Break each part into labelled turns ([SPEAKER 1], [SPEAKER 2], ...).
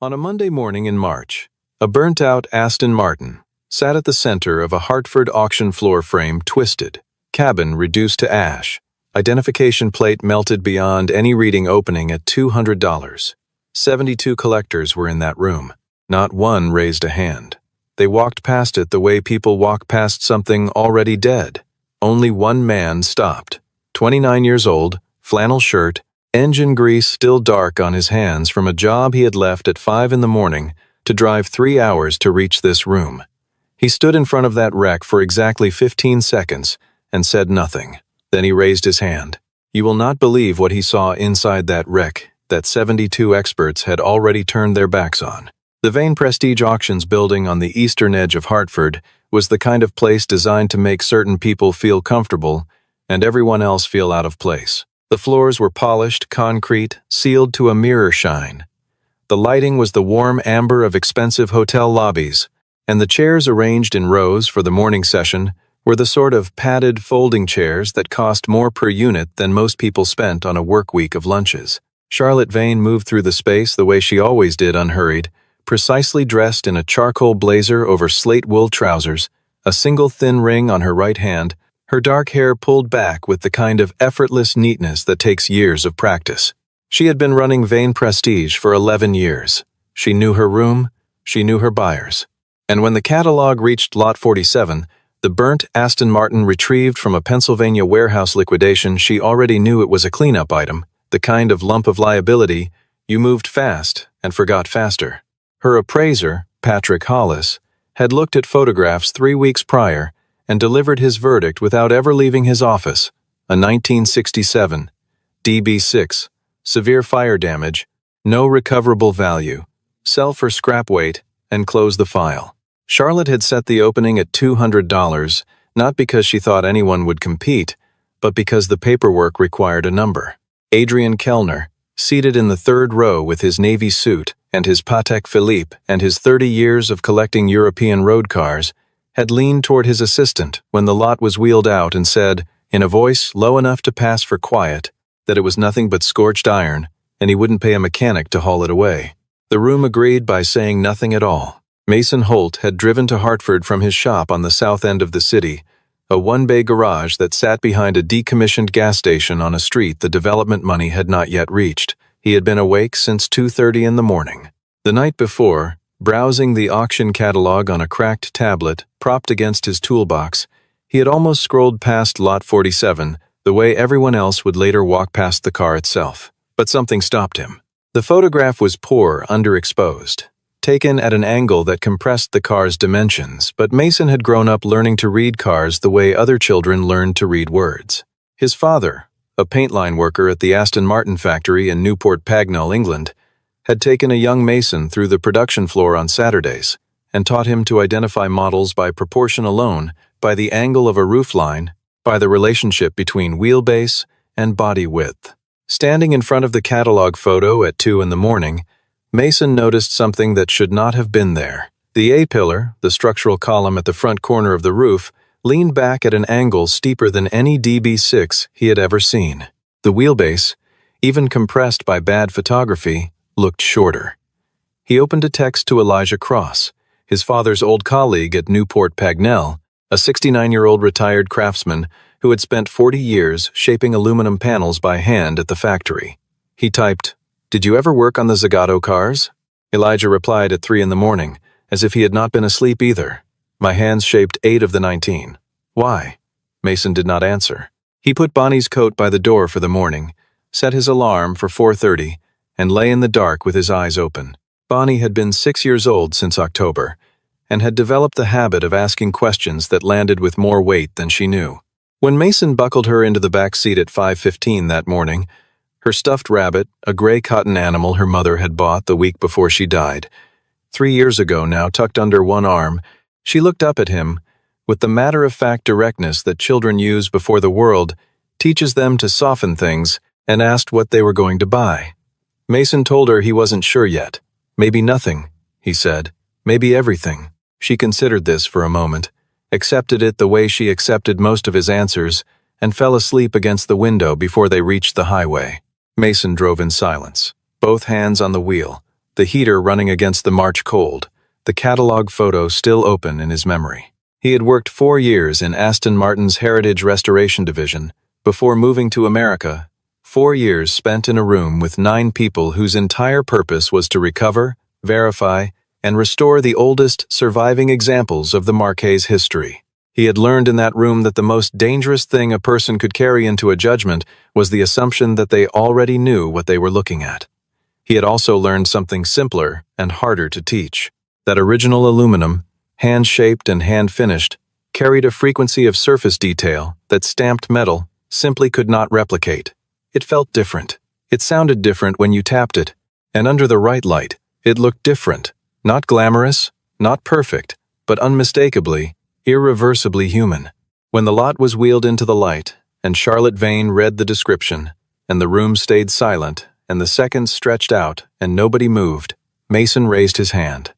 [SPEAKER 1] On a Monday morning in March, a burnt-out Aston Martin sat at the center of a Hartford auction floor frame twisted, cabin reduced to ash, identification plate melted beyond any reading opening at $200. 72 collectors were in that room. Not one raised a hand. They walked past it the way people walk past something already dead. Only one man stopped. 29 years old, flannel shirt, engine grease still dark on his hands from a job he had left at 5 in the morning to drive 3 hours to reach this room. He stood in front of that wreck for exactly 15 seconds and said nothing. Then he raised his hand. You will not believe what he saw inside that wreck that 72 experts had already turned their backs on. The Vane Prestige Auctions building on the eastern edge of Hartford was the kind of place designed to make certain people feel comfortable and everyone else feel out of place. The floors were polished concrete, sealed to a mirror shine. The lighting was the warm amber of expensive hotel lobbies, and the chairs arranged in rows for the morning session were the sort of padded folding chairs that cost more per unit than most people spent on a work week of lunches. Charlotte Vane moved through the space the way she always did, unhurried, precisely dressed in a charcoal blazer over slate wool trousers, a single thin ring on her right hand, her dark hair pulled back with the kind of effortless neatness that takes years of practice. She had been running Vane Prestige for 11 years. She knew her room, she knew her buyers. And when the catalog reached Lot 47, the burnt Aston Martin retrieved from a Pennsylvania warehouse liquidation, she already knew it was a cleanup item, the kind of lump of liability you moved fast and forgot faster. Her appraiser, Patrick Hollis, had looked at photographs 3 weeks prior and delivered his verdict without ever leaving his office. A 1967 DB6, severe fire damage, no recoverable value, sell for scrap weight, and close the file. Charlotte had set the opening at $200, not because she thought anyone would compete, but because the paperwork required a number. Adrian Kellner, seated in the third row with his navy suit and his Patek Philippe and his 30 years of collecting European road cars, had leaned toward his assistant when the lot was wheeled out and said, in a voice low enough to pass for quiet, that it was nothing but scorched iron, and he wouldn't pay a mechanic to haul it away. The room agreed by saying nothing at all. Mason Holt had driven to Hartford from his shop on the south end of the city, a one-bay garage that sat behind a decommissioned gas station on a street the development money had not yet reached. He had been awake since 2:30 in the morning. The night before, browsing the auction catalog on a cracked tablet propped against his toolbox, he had almost scrolled past Lot 47 the way everyone else would later walk past the car itself. But something stopped him. The photograph was poor, underexposed, taken at an angle that compressed the car's dimensions, but Mason had grown up learning to read cars the way other children learned to read words. His father, a paint line worker at the Aston Martin factory in Newport Pagnell, England, had taken a young Mason through the production floor on Saturdays and taught him to identify models by proportion alone, by the angle of a roofline, by the relationship between wheelbase and body width. Standing in front of the catalog photo at 2 in the morning, Mason noticed something that should not have been there. The A-pillar, the structural column at the front corner of the roof, leaned back at an angle steeper than any DB6 he had ever seen. The wheelbase, even compressed by bad photography, looked shorter. He opened a text to Elijah Cross, his father's old colleague at Newport Pagnell, a 69-year-old retired craftsman who had spent 40 years shaping aluminum panels by hand at the factory. He typed, "Did you ever work on the Zagato cars?" Elijah replied at 3 in the morning, as if he had not been asleep either. "My hands shaped 8 of the 19. Why?" Mason did not answer. He put Bonnie's coat by the door for the morning, set his alarm for 4:30, and lay in the dark with his eyes open. Bonnie had been 6 years old since October, and had developed the habit of asking questions that landed with more weight than she knew. When Mason buckled her into the back seat at 5:15 that morning, her stuffed rabbit, a gray cotton animal her mother had bought the week before she died, 3 years ago now tucked under one arm, she looked up at him with the matter-of-fact directness that children use before the world teaches them to soften things, and asked what they were going to buy. Mason told her he wasn't sure yet. "Maybe nothing," he said. "Maybe everything." She considered this for a moment, accepted it the way she accepted most of his answers, and fell asleep against the window before they reached the highway. Mason drove in silence, both hands on the wheel, the heater running against the March cold, the catalog photo still open in his memory. He had worked 4 years in Aston Martin's Heritage Restoration Division before moving to America, 4 years spent in a room with 9 people whose entire purpose was to recover, verify, and restore the oldest surviving examples of the Marquet's history. He had learned in that room that the most dangerous thing a person could carry into a judgment was the assumption that they already knew what they were looking at. He had also learned something simpler and harder to teach. That original aluminum, hand-shaped and hand-finished, carried a frequency of surface detail that stamped metal simply could not replicate. It felt different. It sounded different when you tapped it. And under the right light, it looked different. Not glamorous, not perfect, but unmistakably, irreversibly human. When the lot was wheeled into the light, and Charlotte Vane read the description, and the room stayed silent, and the seconds stretched out, and nobody moved, Mason raised his hand.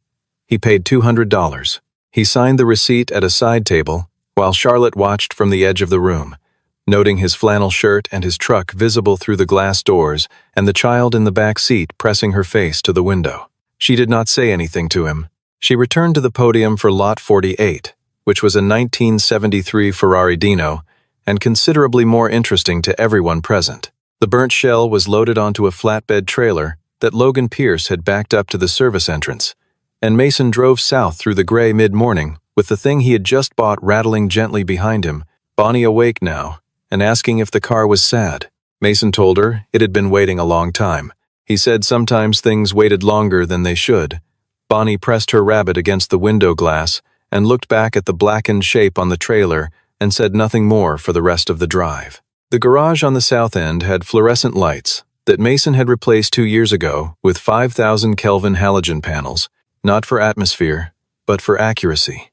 [SPEAKER 1] He paid $200. He signed the receipt at a side table, while Charlotte watched from the edge of the room, noting his flannel shirt and his truck visible through the glass doors, and the child in the back seat pressing her face to the window. She did not say anything to him. She returned to the podium for Lot 48, which was a 1973 Ferrari Dino, and considerably more interesting to everyone present. The burnt shell was loaded onto a flatbed trailer that Logan Pierce had backed up to the service entrance, and Mason drove south through the gray mid-morning with the thing he had just bought rattling gently behind him, Bonnie awake now, and asking if the car was sad. Mason told her it had been waiting a long time. He said sometimes things waited longer than they should. Bonnie pressed her rabbit against the window glass and looked back at the blackened shape on the trailer and said nothing more for the rest of the drive. The garage on the south end had fluorescent lights that Mason had replaced 2 years ago with 5,000 Kelvin halogen panels, not for atmosphere, but for accuracy.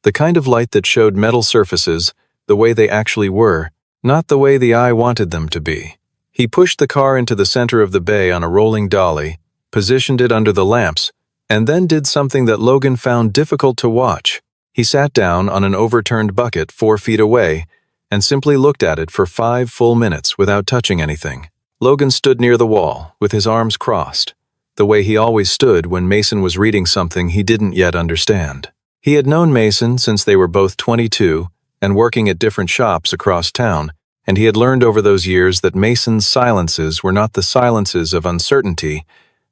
[SPEAKER 1] The kind of light that showed metal surfaces the way they actually were, not the way the eye wanted them to be. He pushed the car into the center of the bay on a rolling dolly, positioned it under the lamps, and then did something that Logan found difficult to watch. He sat down on an overturned bucket 4 feet away and simply looked at it for 5 full minutes without touching anything. Logan stood near the wall, with his arms crossed, the way he always stood when Mason was reading something he didn't yet understand. He had known Mason since they were both 22 and working at different shops across town, and he had learned over those years that Mason's silences were not the silences of uncertainty.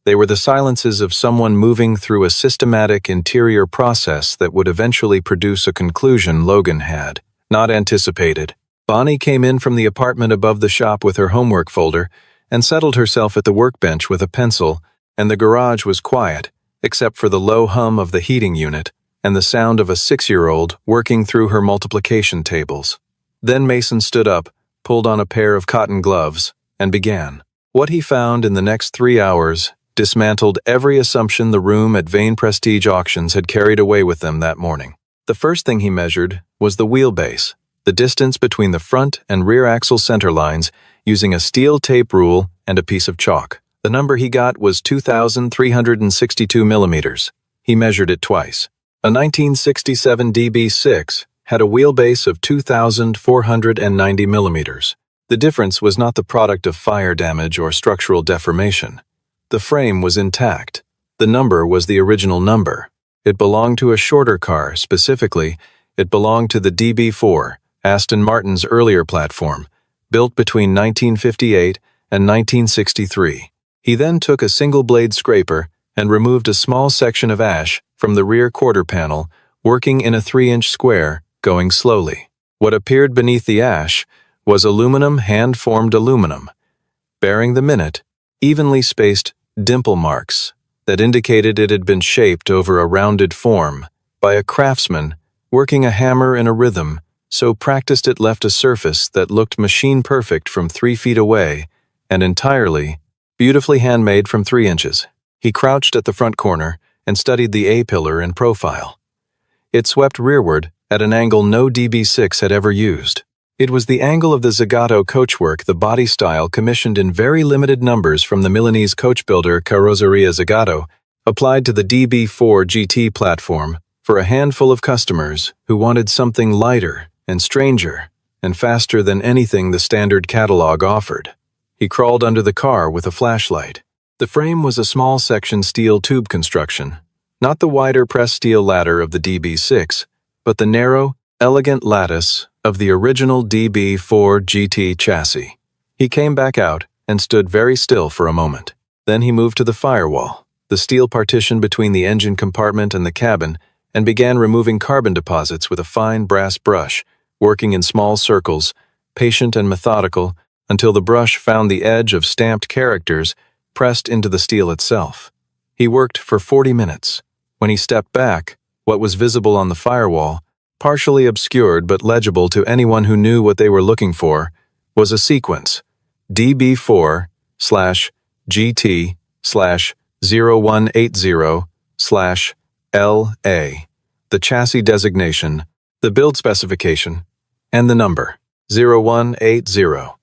[SPEAKER 1] They were the silences of someone moving through a systematic interior process that would eventually produce a conclusion Logan had not anticipated. Bonnie came in from the apartment above the shop with her homework folder and settled herself at the workbench with a pencil, and the garage was quiet, except for the low hum of the heating unit and the sound of a 6-year-old working through her multiplication tables. Then Mason stood up, pulled on a pair of cotton gloves, and began. What he found in the next 3 hours dismantled every assumption the room at Vane Prestige Auctions had carried away with them that morning. The first thing he measured was the wheelbase, the distance between the front and rear axle center lines, using a steel tape rule and a piece of chalk. The number he got was 2,362 millimeters. He measured it twice. A 1967 DB6 had a wheelbase of 2,490 millimeters. The difference was not the product of fire damage or structural deformation. The frame was intact. The number was the original number. It belonged to a shorter car. Specifically, it belonged to the DB4, Aston Martin's earlier platform, built between 1958 and 1963. He then took a single-blade scraper and removed a small section of ash from the rear quarter panel, working in a 3-inch square, going slowly. What appeared beneath the ash was aluminum, hand-formed aluminum, bearing the minute, evenly spaced dimple marks that indicated it had been shaped over a rounded form by a craftsman working a hammer in a rhythm so practiced it left a surface that looked machine-perfect from 3 feet away and entirely, beautifully handmade from 3 inches. He crouched at the front corner and studied the A-pillar in profile. It swept rearward at an angle no DB6 had ever used. It was the angle of the Zagato coachwork, the body style commissioned in very limited numbers from the Milanese coach builder Carrozzeria Zagato, applied to the DB4 GT platform for a handful of customers who wanted something lighter and stranger and faster than anything the standard catalog offered. He crawled under the car with a flashlight. The frame was a small section steel tube construction, not the wider pressed steel ladder of the DB6, but the narrow, elegant lattice of the original DB4 GT chassis. He came back out and stood very still for a moment. Then he moved to the firewall, the steel partition between the engine compartment and the cabin, and began removing carbon deposits with a fine brass brush, working in small circles, patient and methodical, until the brush found the edge of stamped characters pressed into the steel itself. He worked for 40 minutes. When he stepped back, what was visible on the firewall, partially obscured but legible to anyone who knew what they were looking for, was a sequence: DB4/GT/0180/LA, the chassis designation, the build specification, and the number 0180.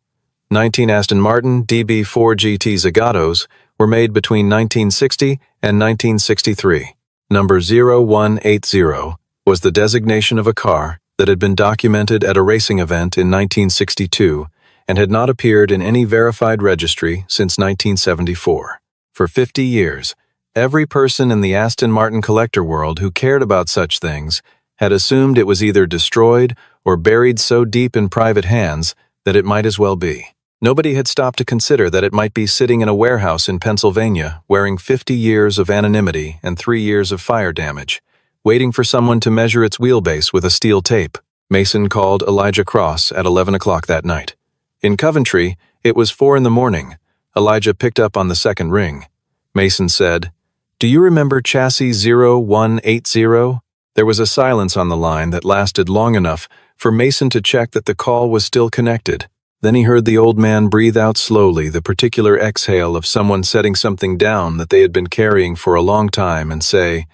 [SPEAKER 1] 19 Aston Martin DB4 GT Zagatos were made between 1960 and 1963. Number 0180 was the designation of a car that had been documented at a racing event in 1962 and had not appeared in any verified registry since 1974. For 50 years, every person in the Aston Martin collector world who cared about such things had assumed it was either destroyed or buried so deep in private hands that it might as well be. Nobody had stopped to consider that it might be sitting in a warehouse in Pennsylvania, wearing 50 years of anonymity and 3 years of fire damage, waiting for someone to measure its wheelbase with a steel tape. Mason called Elijah Cross at 11 o'clock that night. In Coventry, it was 4 in the morning. Elijah picked up on the second ring. Mason said, "Do you remember chassis 0180? There was a silence on the line that lasted long enough for Mason to check that the call was still connected. Then he heard the old man breathe out slowly the particular exhale of someone setting something down that they had been carrying for a long time and say,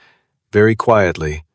[SPEAKER 1] very quietly,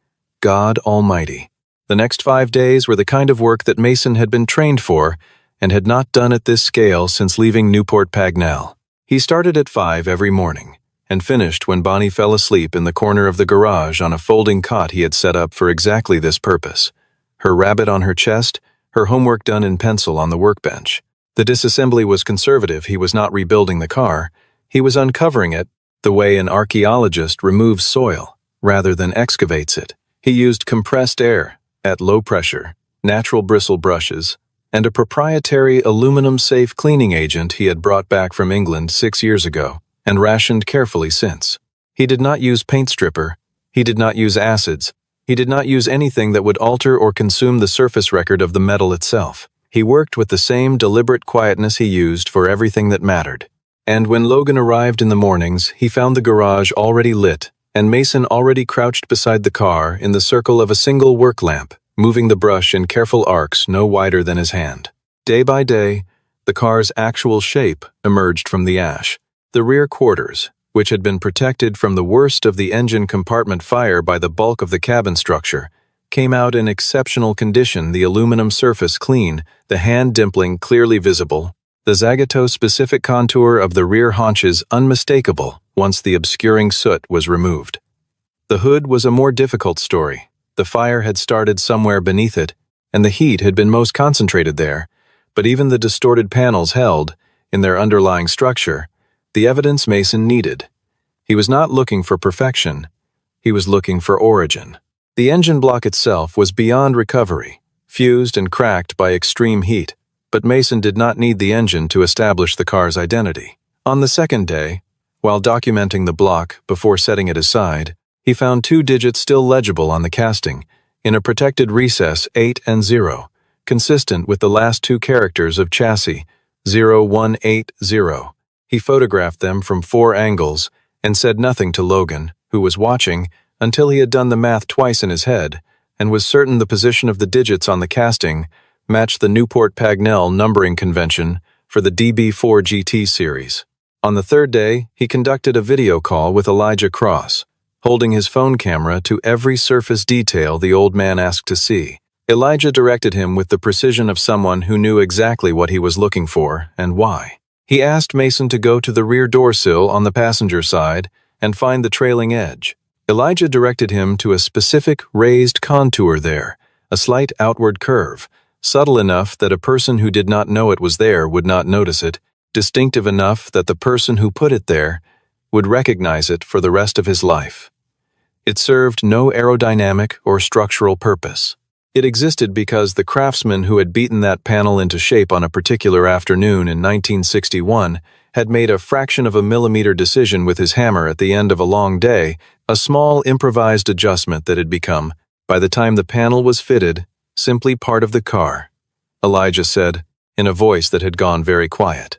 [SPEAKER 1] "God Almighty." The next 5 days were the kind of work that Mason had been trained for and had not done at this scale since leaving Newport Pagnell. He started at 5 every morning and finished when Bonnie fell asleep in the corner of the garage on a folding cot he had set up for exactly this purpose. Her rabbit on her chest, her homework done in pencil on the workbench. The disassembly was conservative. He was not rebuilding the car. He was uncovering it the way an archaeologist removes soil rather than excavates it. He used compressed air at low pressure, natural bristle brushes, and a proprietary aluminum-safe cleaning agent he had brought back from England 6 years ago and rationed carefully since. He did not use paint stripper. He did not use acids. He did not use anything that would alter or consume the surface record of the metal itself. He worked with the same deliberate quietness he used for everything that mattered. And when Logan arrived in the mornings, he found the garage already lit and Mason already crouched beside the car in the circle of a single work lamp, moving the brush in careful arcs no wider than his hand. Day by day, the car's actual shape emerged from the ash. The rear quarters, which had been protected from the worst of the engine compartment fire by the bulk of the cabin structure, came out in exceptional condition, the aluminum surface clean, the hand dimpling clearly visible, the Zagato-specific contour of the rear haunches unmistakable once the obscuring soot was removed. The hood was a more difficult story. The fire had started somewhere beneath it, and the heat had been most concentrated there, but even the distorted panels held, in their underlying structure, the evidence Mason needed. He was not looking for perfection. He was looking for origin. The engine block itself was beyond recovery, fused and cracked by extreme heat, but Mason did not need the engine to establish the car's identity. On the second day, while documenting the block before setting it aside, he found 2 digits still legible on the casting, in a protected recess 8 and 0, consistent with the last 2 characters of chassis 0180. He photographed them from 4 angles and said nothing to Logan, who was watching, until he had done the math twice in his head and was certain the position of the digits on the casting matched the Newport Pagnell numbering convention for the DB4 GT series. On the 3rd day, he conducted a video call with Elijah Cross, holding his phone camera to every surface detail the old man asked to see. Elijah directed him with the precision of someone who knew exactly what he was looking for and why. He asked Mason to go to the rear door sill on the passenger side and find the trailing edge. Elijah directed him to a specific raised contour there, a slight outward curve, subtle enough that a person who did not know it was there would not notice it, distinctive enough that the person who put it there would recognize it for the rest of his life. It served no aerodynamic or structural purpose. It existed because the craftsman who had beaten that panel into shape on a particular afternoon in 1961 had made a fraction of a millimeter decision with his hammer at the end of a long day, a small improvised adjustment that had become, by the time the panel was fitted, simply part of the car. Elijah said, in a voice that had gone very quiet.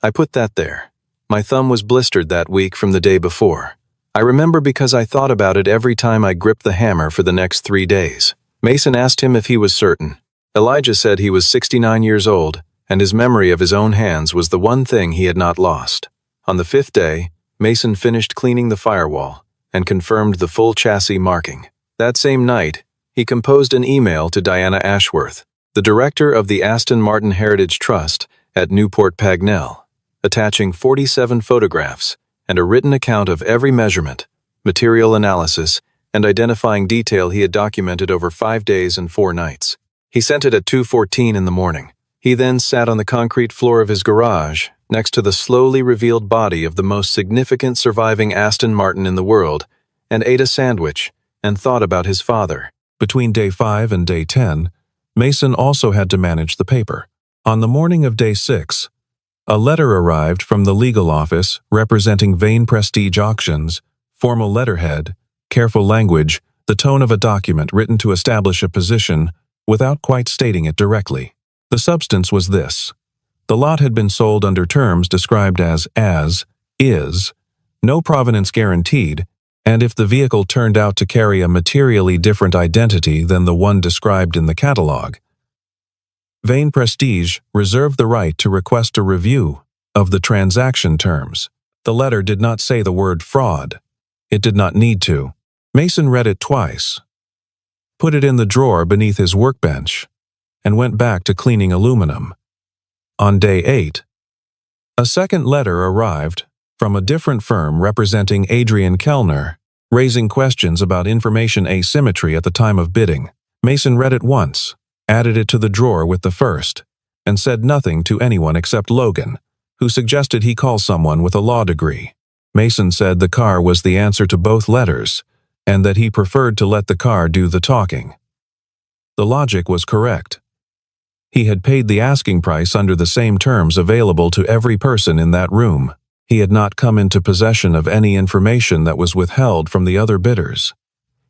[SPEAKER 1] I put that there. My thumb was blistered that week from the day before. I remember because I thought about it every time I gripped the hammer for the next 3 days. Mason asked him if he was certain. Elijah said he was 69 years old, and his memory of his own hands was the one thing he had not lost. On the 5th day, Mason finished cleaning the firewall and confirmed the full chassis marking. That same night, he composed an email to Diana Ashworth, the director of the Aston Martin Heritage Trust at Newport Pagnell, attaching 47 photographs and a written account of every measurement, material analysis, and identifying detail he had documented over 5 days and 4 nights. He sent it at 2:14 in the morning. He then sat on the concrete floor of his garage, next to the slowly revealed body of the most significant surviving Aston Martin in the world, and ate a sandwich and thought about his father. Between day 5 and day 10, Mason also had to manage the paper. On the morning of day 6, a letter arrived from the legal office representing Vane Prestige Auctions, formal letterhead, careful language, the tone of a document written to establish a position without quite stating it directly. The substance was this. The lot had been sold under terms described as is, no provenance guaranteed, and if the vehicle turned out to carry a materially different identity than the one described in the catalog, Vane Prestige reserved the right to request a review of the transaction terms. The letter did not say the word fraud. It did not need to. Mason read it twice, put it in the drawer beneath his workbench, and went back to cleaning aluminum. On day 8, a second letter arrived from a different firm representing Adrian Kellner, raising questions about information asymmetry at the time of bidding. Mason read it once, added it to the drawer with the first, and said nothing to anyone except Logan, who suggested he call someone with a law degree. Mason said the car was the answer to both letters, and that he preferred to let the car do the talking. The logic was correct. He had paid the asking price under the same terms available to every person in that room. He had not come into possession of any information that was withheld from the other bidders.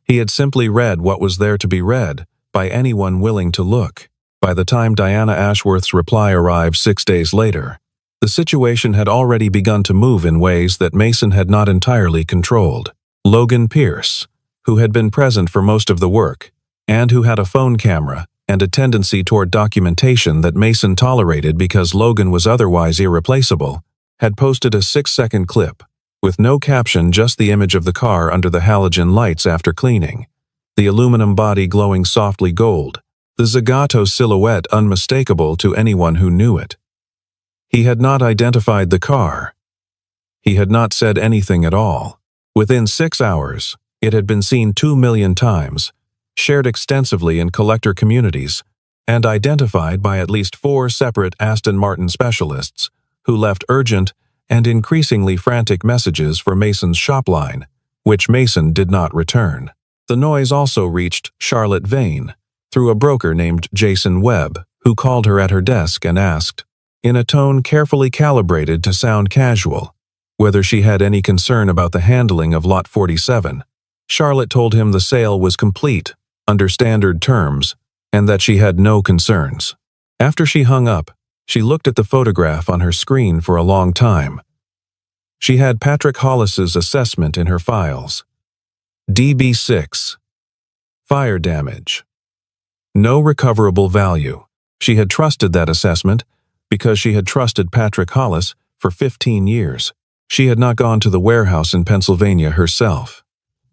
[SPEAKER 1] He had simply read what was there to be read by anyone willing to look. By the time Diana Ashworth's reply arrived 6 days later, the situation had already begun to move in ways that Mason had not entirely controlled. Logan Pierce, who had been present for most of the work, and who had a phone camera and a tendency toward documentation that Mason tolerated because Logan was otherwise irreplaceable, had posted a 6-second clip, with no caption, just the image of the car under the halogen lights after cleaning, the aluminum body glowing softly gold, the Zagato silhouette unmistakable to anyone who knew it. He had not identified the car. He had not said anything at all. Within 6 hours, it had been seen 2 million times, shared extensively in collector communities, and identified by at least 4 separate Aston Martin specialists who left urgent and increasingly frantic messages for Mason's shop line, which Mason did not return. The noise also reached Charlotte Vane through a broker named Jason Webb, who called her at her desk and asked, in a tone carefully calibrated to sound casual, whether she had any concern about the handling of Lot 47. Charlotte told him the sale was complete, under standard terms, and that she had no concerns. After she hung up, she looked at the photograph on her screen for a long time. She had Patrick Hollis's assessment in her files. DB6. Fire damage. No recoverable value. She had trusted that assessment because she had trusted Patrick Hollis for 15 years. She had not gone to the warehouse in Pennsylvania herself.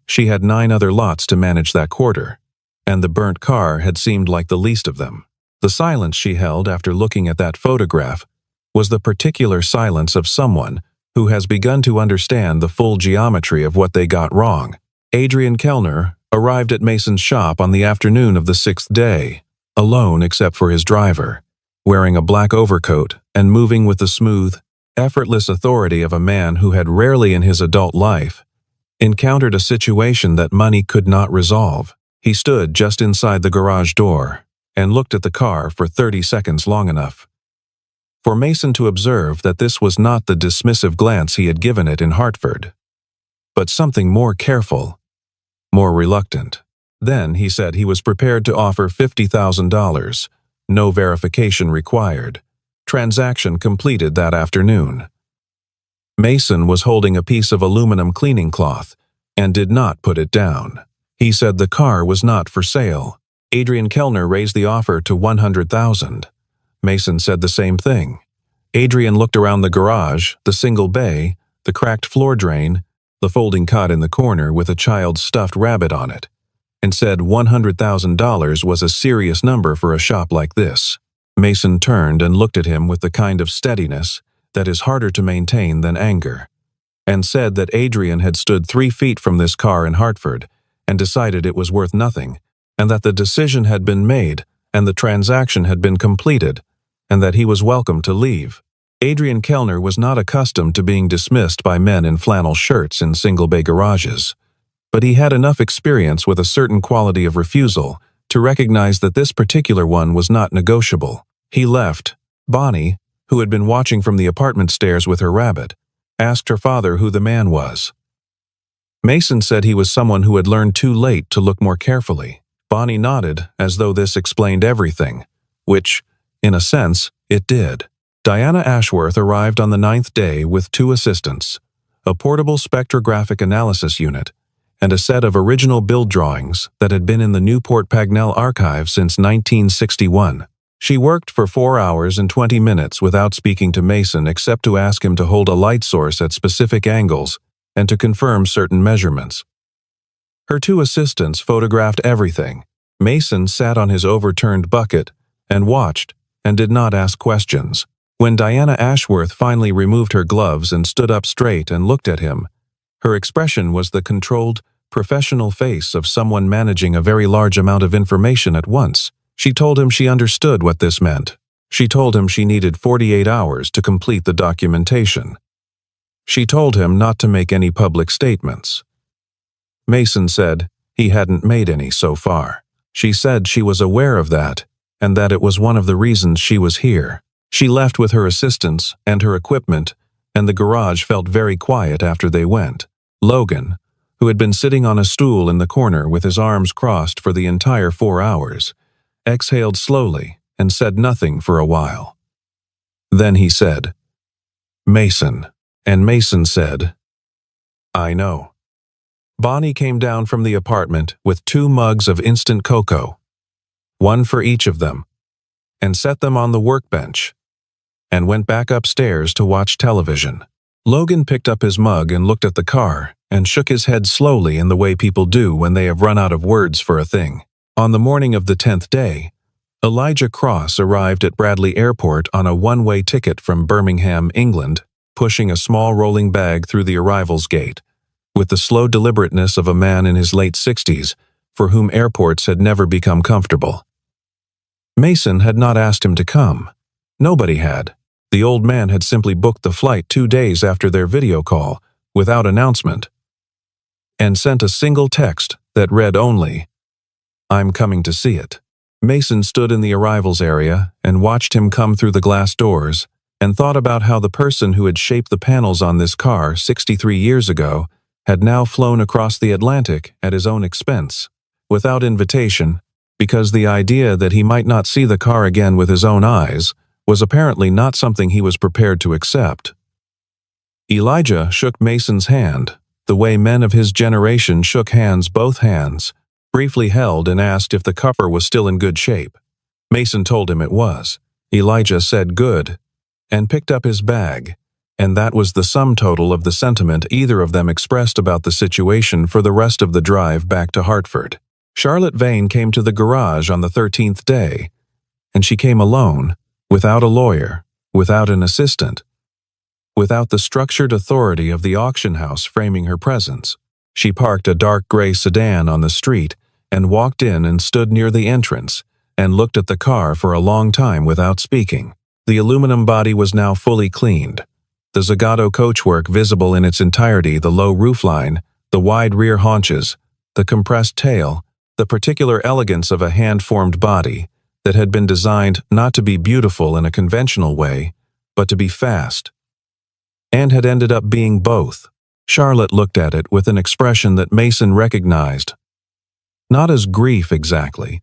[SPEAKER 1] She had 9 other lots to manage that quarter, and the burnt car had seemed like the least of them. The silence she held after looking at that photograph was the particular silence of someone who has begun to understand the full geometry of what they got wrong. Adrian Kellner arrived at Mason's shop on the afternoon of the 6th day, alone except for his driver, wearing a black overcoat and moving with the smooth, effortless authority of a man who had rarely in his adult life encountered a situation that money could not resolve. He stood just inside the garage door and looked at the car for 30 seconds, long enough for Mason to observe that this was not the dismissive glance he had given it in Hartford, but something more careful, more reluctant. Then he said he was prepared to offer $50,000, no verification required. Transaction completed that afternoon. Mason was holding a piece of aluminum cleaning cloth and did not put it down. He said the car was not for sale. Adrian Kellner raised the offer to $100,000. Mason said the same thing. Adrian looked around the garage, the single bay, the cracked floor drain, the folding cot in the corner with a child's stuffed rabbit on it, and said $100,000 was a serious number for a shop like this. Mason turned and looked at him with the kind of steadiness that is harder to maintain than anger, and said that Adrian had stood 3 feet from this car in Hartford and decided it was worth nothing, and that the decision had been made and the transaction had been completed, and that he was welcome to leave. Adrian Kellner was not accustomed to being dismissed by men in flannel shirts in single-bay garages, but he had enough experience with a certain quality of refusal to recognize that this particular one was not negotiable. He left. Bonnie, who had been watching from the apartment stairs with her rabbit, asked her father who the man was. Mason said he was someone who had learned too late to look more carefully. Bonnie nodded as though this explained everything, which, in a sense, it did. Diana Ashworth arrived on the 9th day with 2 assistants, a portable spectrographic analysis unit, and a set of original build drawings that had been in the Newport Pagnell archive since 1961. She worked for 4 hours and 20 minutes without speaking to Mason except to ask him to hold a light source at specific angles and to confirm certain measurements. Her 2 assistants photographed everything. Mason sat on his overturned bucket and watched and did not ask questions. When Diana Ashworth finally removed her gloves and stood up straight and looked at him, her expression was the controlled, professional face of someone managing a very large amount of information at once. She told him she understood what this meant. She told him she needed 48 hours to complete the documentation. She told him not to make any public statements. Mason said he hadn't made any so far. She said she was aware of that, and that it was one of the reasons she was here. She left with her assistants and her equipment, and the garage felt very quiet after they went. Logan, who had been sitting on a stool in the corner with his arms crossed for the entire 4 hours, exhaled slowly and said nothing for a while. Then he said, "Mason," and Mason said, "I know." Bonnie came down from the apartment with 2 mugs of instant cocoa, 1 for each of them, and set them on the workbench, and went back upstairs to watch television. Logan picked up his mug and looked at the car and shook his head slowly in the way people do when they have run out of words for a thing. On the morning of the 10th day, Elijah Cross arrived at Bradley Airport on a one-way ticket from Birmingham, England, pushing a small rolling bag through the arrivals gate, with the slow deliberateness of a man in his late 60s, for whom airports had never become comfortable. Mason had not asked him to come. Nobody had. The old man had simply booked the flight 2 days after their video call, without announcement, and sent a single text that read only, "I'm coming to see it." Mason stood in the arrivals area and watched him come through the glass doors and thought about how the person who had shaped the panels on this car 63 years ago had now flown across the Atlantic at his own expense, without invitation, because the idea that he might not see the car again with his own eyes was apparently not something he was prepared to accept. Elijah shook Mason's hand, the way men of his generation shook hands, both hands, briefly held, and asked if the cover was still in good shape. Mason told him it was. Elijah said good, and picked up his bag, and that was the sum total of the sentiment either of them expressed about the situation for the rest of the drive back to Hartford. Charlotte Vane came to the garage on the 13th day, and she came alone, without a lawyer, without an assistant, without the structured authority of the auction house framing her presence. She parked a dark gray sedan on the street and walked in and stood near the entrance and looked at the car for a long time without speaking. The aluminum body was now fully cleaned. The Zagato coachwork visible in its entirety, the low roofline, the wide rear haunches, the compressed tail, the particular elegance of a hand-formed body that had been designed not to be beautiful in a conventional way, but to be fast, and had ended up being both. Charlotte looked at it with an expression that Mason recognized, not as grief exactly,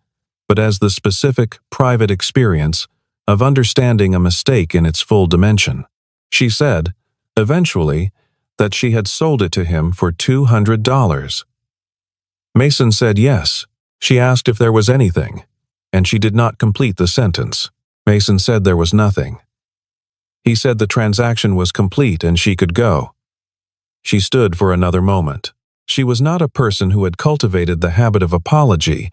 [SPEAKER 1] but as the specific, private experience of understanding a mistake in its full dimension. She said, eventually, that she had sold it to him for $200. Mason said yes. She asked if there was anything, and she did not complete the sentence. Mason said there was nothing. He said the transaction was complete and she could go. She stood for another moment. She was not a person who had cultivated the habit of apology,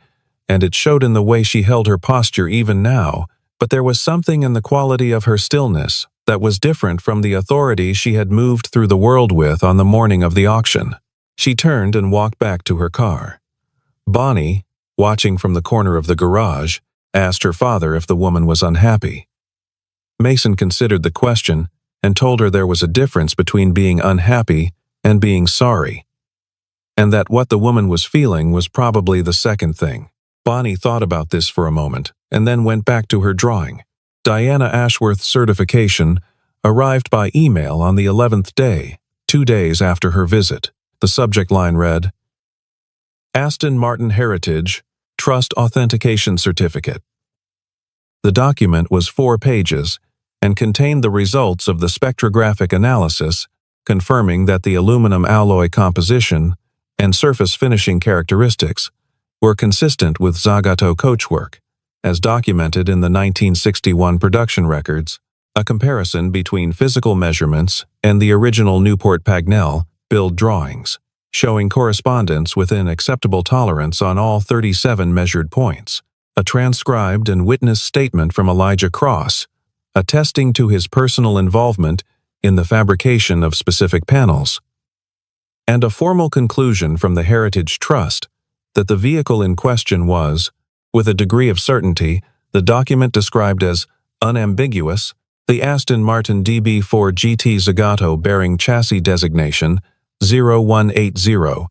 [SPEAKER 1] and it showed in the way she held her posture even now, but there was something in the quality of her stillness that was different from the authority she had moved through the world with on the morning of the auction. She turned and walked back to her car. Bonnie, watching from the corner of the garage, asked her father if the woman was unhappy. Mason considered the question and told her there was a difference between being unhappy and being sorry, and that what the woman was feeling was probably the second thing. Bonnie thought about this for a moment and then went back to her drawing. Diana Ashworth's certification arrived by email on the 11th day, 2 days after her visit. The subject line read, Aston Martin Heritage Trust Authentication Certificate. The document was 4 pages and contained the results of the spectrographic analysis, confirming that the aluminum alloy composition and surface finishing characteristics were consistent with Zagato coachwork, as documented in the 1961 production records, a comparison between physical measurements and the original Newport Pagnell build drawings, showing correspondence within acceptable tolerance on all 37 measured points, a transcribed and witnessed statement from Elijah Cross, attesting to his personal involvement in the fabrication of specific panels, and a formal conclusion from the Heritage Trust that the vehicle in question was, with a degree of certainty, the document described as unambiguous, the Aston Martin DB4 GT Zagato bearing chassis designation 0180,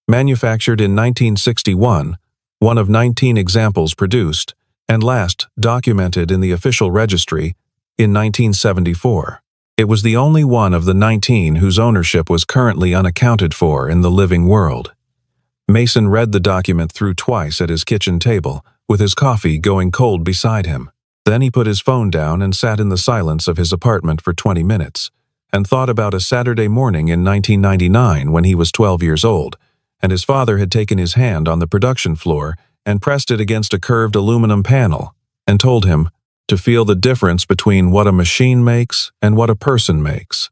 [SPEAKER 1] manufactured in 1961, one of 19 examples produced, and last documented in the official registry in 1974. It was the only one of the 19 whose ownership was currently unaccounted for in the living world. Mason read the document through twice at his kitchen table, with his coffee going cold beside him. Then he put his phone down and sat in the silence of his apartment for 20 minutes, and thought about a Saturday morning in 1999 when he was 12 years old, and his father had taken his hand on the production floor and pressed it against a curved aluminum panel, and told him to feel the difference between what a machine makes and what a person makes.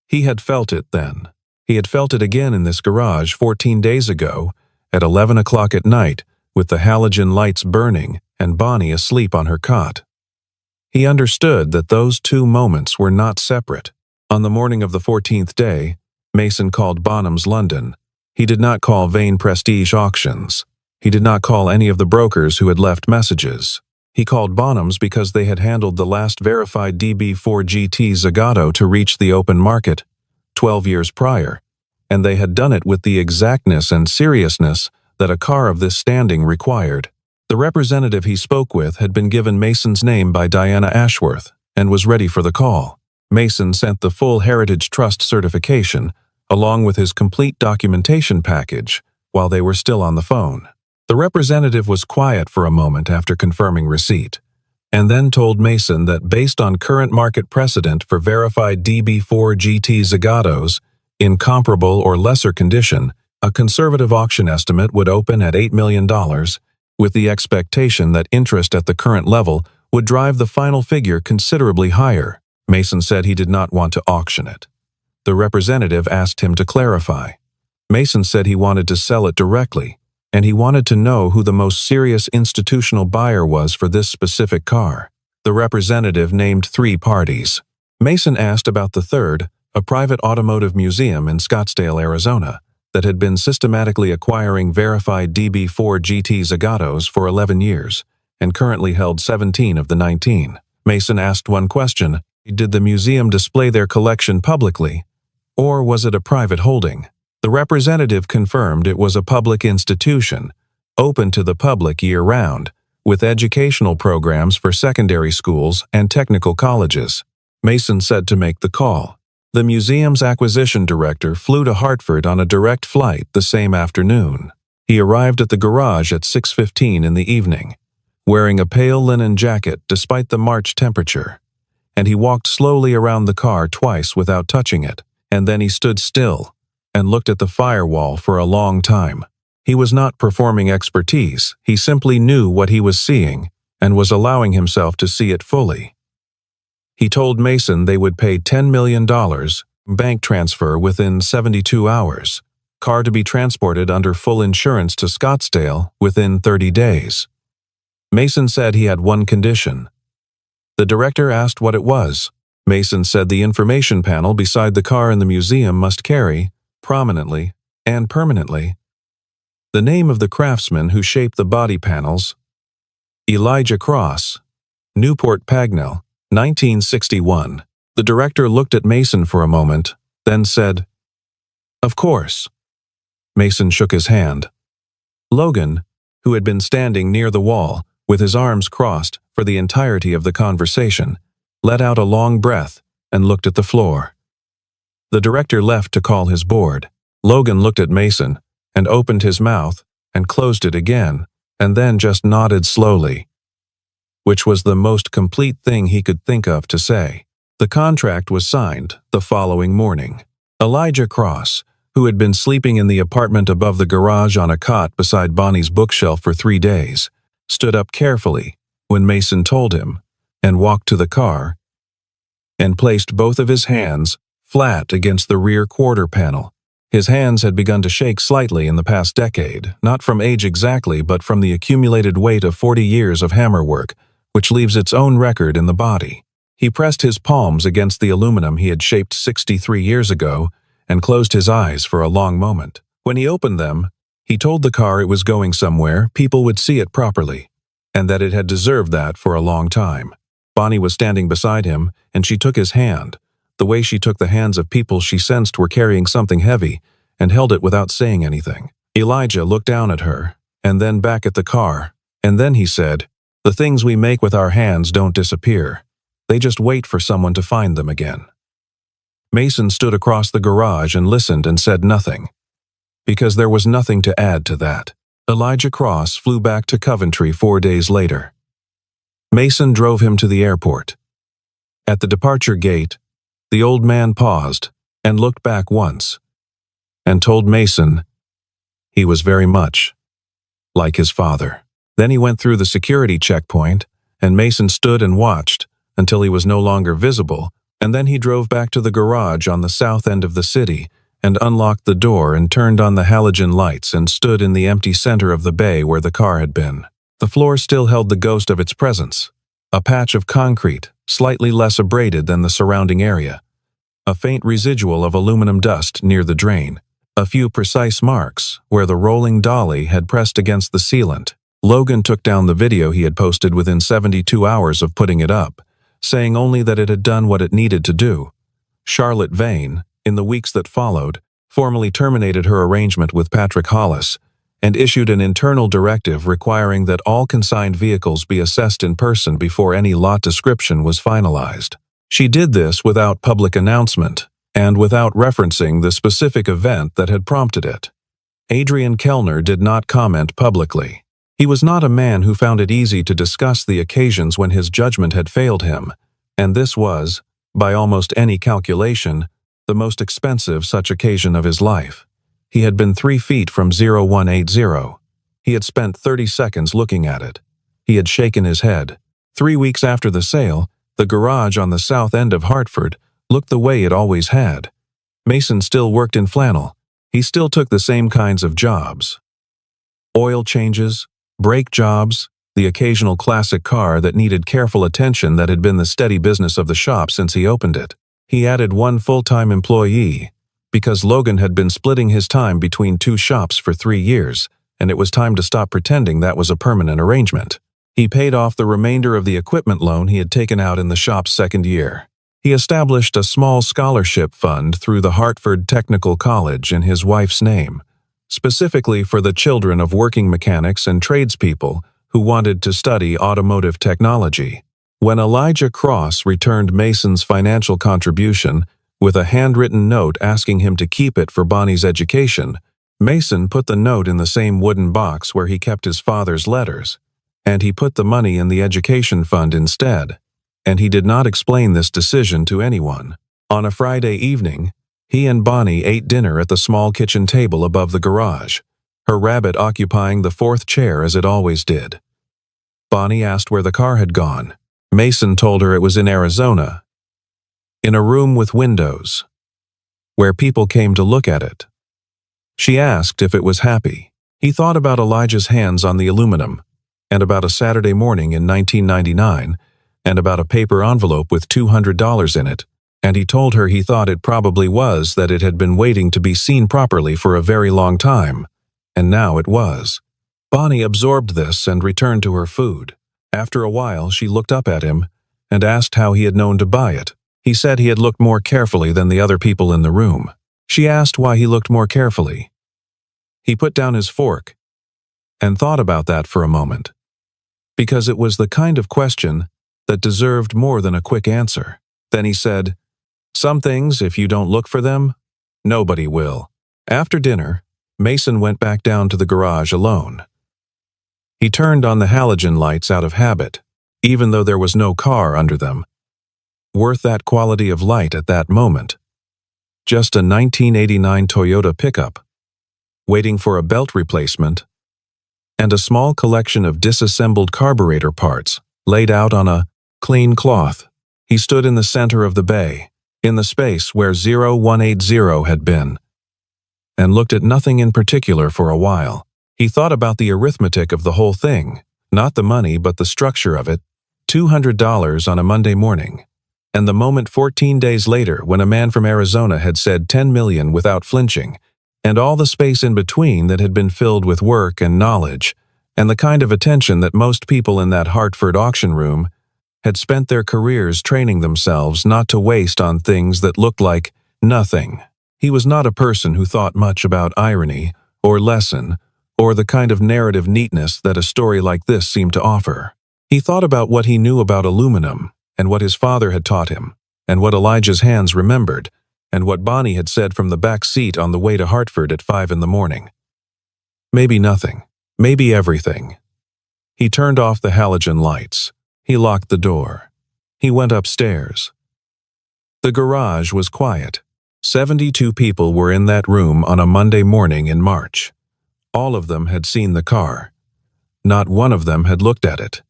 [SPEAKER 1] He had felt it then. He had felt it again in this garage 14 days ago, at 11 o'clock at night, with the halogen lights burning and Bonnie asleep on her cot. He understood that those 2 moments were not separate. On the morning of the 14th day, Mason called Bonham's London. He did not call Vane Prestige Auctions. He did not call any of the brokers who had left messages. He called Bonham's because they had handled the last verified DB4 GT Zagato to reach the open market 12 years prior, and they had done it with the exactness and seriousness that a car of this standing required. The representative he spoke with had been given Mason's name by Diana Ashworth and was ready for the call. Mason sent the full Heritage Trust certification, along with his complete documentation package, while they were still on the phone. The representative was quiet for a moment after confirming receipt, and then told Mason that based on current market precedent for verified DB4 GT Zagatos, in comparable or lesser condition, a conservative auction estimate would open at $8 million, with the expectation that interest at the current level would drive the final figure considerably higher. Mason said he did not want to auction it. The representative asked him to clarify. Mason said he wanted to sell it directly, and he wanted to know who the most serious institutional buyer was for this specific car. The representative named 3 parties. Mason asked about the third, a private automotive museum in Scottsdale, Arizona, that had been systematically acquiring verified DB4 GT Zagatos for 11 years, and currently held 17 of the 19. Mason asked one question, Did the museum display their collection publicly, or was it a private holding? The representative confirmed it was a public institution, open to the public year-round, with educational programs for secondary schools and technical colleges. Mason said to make the call. The museum's acquisition director flew to Hartford on a direct flight the same afternoon. He arrived at the garage at 6:15 in the evening, wearing a pale linen jacket despite the March temperature, and he walked slowly around the car twice without touching it, and then he stood still and looked at the firewall for a long time. He was not performing expertise, he simply knew what he was seeing and was allowing himself to see it fully. He told Mason they would pay $10 million, bank transfer within 72 hours, car to be transported under full insurance to Scottsdale within 30 days. Mason said he had one condition. The director asked what it was. Mason said the information panel beside the car in the museum must carry, prominently and permanently, the name of the craftsman who shaped the body panels: Elijah Cross, Newport Pagnell, 1961. The director looked at Mason for a moment, then said, "Of course." Mason shook his hand. Logan, who had been standing near the wall, with his arms crossed for the entirety of the conversation, let out a long breath and looked at the floor. The director left to call his board. Logan looked at Mason and opened his mouth and closed it again, and then just nodded slowly, which was the most complete thing he could think of to say. The contract was signed the following morning. Elijah Cross, who had been sleeping in the apartment above the garage on a cot beside Bonnie's bookshelf for 3 days, stood up carefully when Mason told him, and walked to the car and placed both of his hands flat against the rear quarter panel. His hands had begun to shake slightly in the past decade, not from age exactly, but from the accumulated weight of 40 years of hammerwork, which leaves its own record in the body. He pressed his palms against the aluminum he had shaped 63 years ago and closed his eyes for a long moment. When he opened them, he told the car it was going somewhere people would see it properly, and that it had deserved that for a long time. Bonnie was standing beside him, and she took his hand, the way she took the hands of people she sensed were carrying something heavy, and held it without saying anything. Elijah looked down at her, and then back at the car, and then he said, "The things we make with our hands don't disappear. They just wait for someone to find them again." Mason stood across the garage and listened and said nothing, because there was nothing to add to that. Elijah Cross flew back to Coventry 4 days later. Mason drove him to the airport. At the departure gate, the old man paused and looked back once, and told Mason he was very much like his father. Then he went through the security checkpoint, and Mason stood and watched until he was no longer visible, and then he drove back to the garage on the south end of the city and unlocked the door and turned on the halogen lights and stood in the empty center of the bay where the car had been. The floor still held the ghost of its presence, a patch of concrete, slightly less abraded than the surrounding area, a faint residual of aluminum dust near the drain, a few precise marks where the rolling dolly had pressed against the sealant. Logan took down the video he had posted within 72 hours of putting it up, saying only that it had done what it needed to do. Charlotte Vane, in the weeks that followed, formally terminated her arrangement with Patrick Hollis and issued an internal directive requiring that all consigned vehicles be assessed in person before any lot description was finalized. She did this without public announcement and without referencing the specific event that had prompted it. Adrian Kellner did not comment publicly. He was not a man who found it easy to discuss the occasions when his judgment had failed him, and this was, by almost any calculation, the most expensive such occasion of his life. He had been 3 feet from 0180. He had spent 30 seconds looking at it. He had shaken his head. 3 weeks after the sale, the garage on the south end of Hartford looked the way it always had. Mason still worked in flannel. He still took the same kinds of jobs: oil changes, brake jobs, the occasional classic car that needed careful attention that had been the steady business of the shop since he opened it. He added 1 full-time employee, because Logan had been splitting his time between 2 shops for 3 years, and it was time to stop pretending that was a permanent arrangement. He paid off the remainder of the equipment loan he had taken out in the shop's 2nd year. He established a small scholarship fund through the Hartford Technical College in his wife's name, specifically for the children of working mechanics and tradespeople who wanted to study automotive technology. When Elijah Cross returned Mason's financial contribution with a handwritten note asking him to keep it for Bonnie's education, Mason put the note in the same wooden box where he kept his father's letters, and he put the money in the education fund instead, and he did not explain this decision to anyone. On a Friday evening, he and Bonnie ate dinner at the small kitchen table above the garage, her rabbit occupying the fourth chair as it always did. Bonnie asked where the car had gone. Mason told her it was in Arizona, in a room with windows, where people came to look at it. She asked if it was happy. He thought about Elijah's hands on the aluminum, and about a Saturday morning in 1999, and about a paper envelope with $200 in it, and he told her he thought it probably was that it had been waiting to be seen properly for a very long time, and now it was. Bonnie absorbed this and returned to her food. After a while, she looked up at him and asked how he had known to buy it. He said he had looked more carefully than the other people in the room. She asked why he looked more carefully. He put down his fork and thought about that for a moment, because it was the kind of question that deserved more than a quick answer. Then he said, "Some things, if you don't look for them, nobody will." After dinner, Mason went back down to the garage alone. He turned on the halogen lights out of habit, even though there was no car under them. Worth that quality of light at that moment. Just a 1989 Toyota pickup, waiting for a belt replacement, and a small collection of disassembled carburetor parts laid out on a clean cloth. He stood in the center of the bay, in the space where 0180 had been, and looked at nothing in particular for a while. He thought about the arithmetic of the whole thing, not the money but the structure of it. $200 on a Monday morning. And the moment 14 days later when a man from Arizona had said 10 million without flinching, and all the space in between that had been filled with work and knowledge, and the kind of attention that most people in that Hartford auction room had spent their careers training themselves not to waste on things that looked like nothing. He was not a person who thought much about irony or lesson or the kind of narrative neatness that a story like this seemed to offer. He thought about what he knew about aluminum, and what his father had taught him, and what Elijah's hands remembered, and what Bonnie had said from the back seat on the way to Hartford at 5 in the morning. Maybe nothing. Maybe everything. He turned off the halogen lights. He locked the door. He went upstairs. The garage was quiet. 72 people were in that room on a Monday morning in March. All of them had seen the car. Not one of them had looked at it.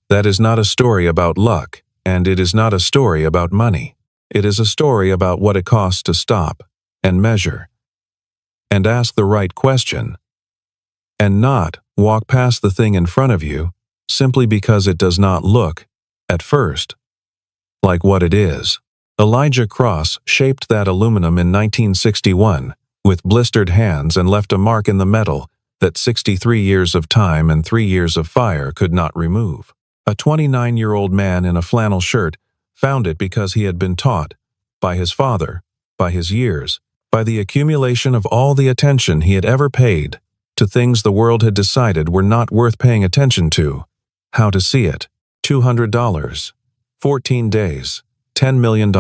[SPEAKER 1] That is not a story about luck, and it is not a story about money. It is a story about what it costs to stop and measure and ask the right question, and not walk past the thing in front of you simply because it does not look, at first, like what it is. Elijah Cross shaped that aluminum in 1961 with blistered hands and left a mark in the metal that 63 years of time and 3 years of fire could not remove. A 29-year-old man in a flannel shirt found it because he had been taught, by his father, by his years, by the accumulation of all the attention he had ever paid to things the world had decided were not worth paying attention to, how to see it. $200, 14 days, $10 million.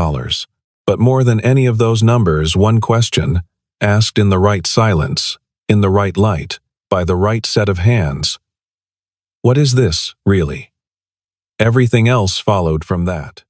[SPEAKER 1] But more than any of those numbers, one question, asked in the right silence, in the right light, by the right set of hands. What is this, really? Everything else followed from that.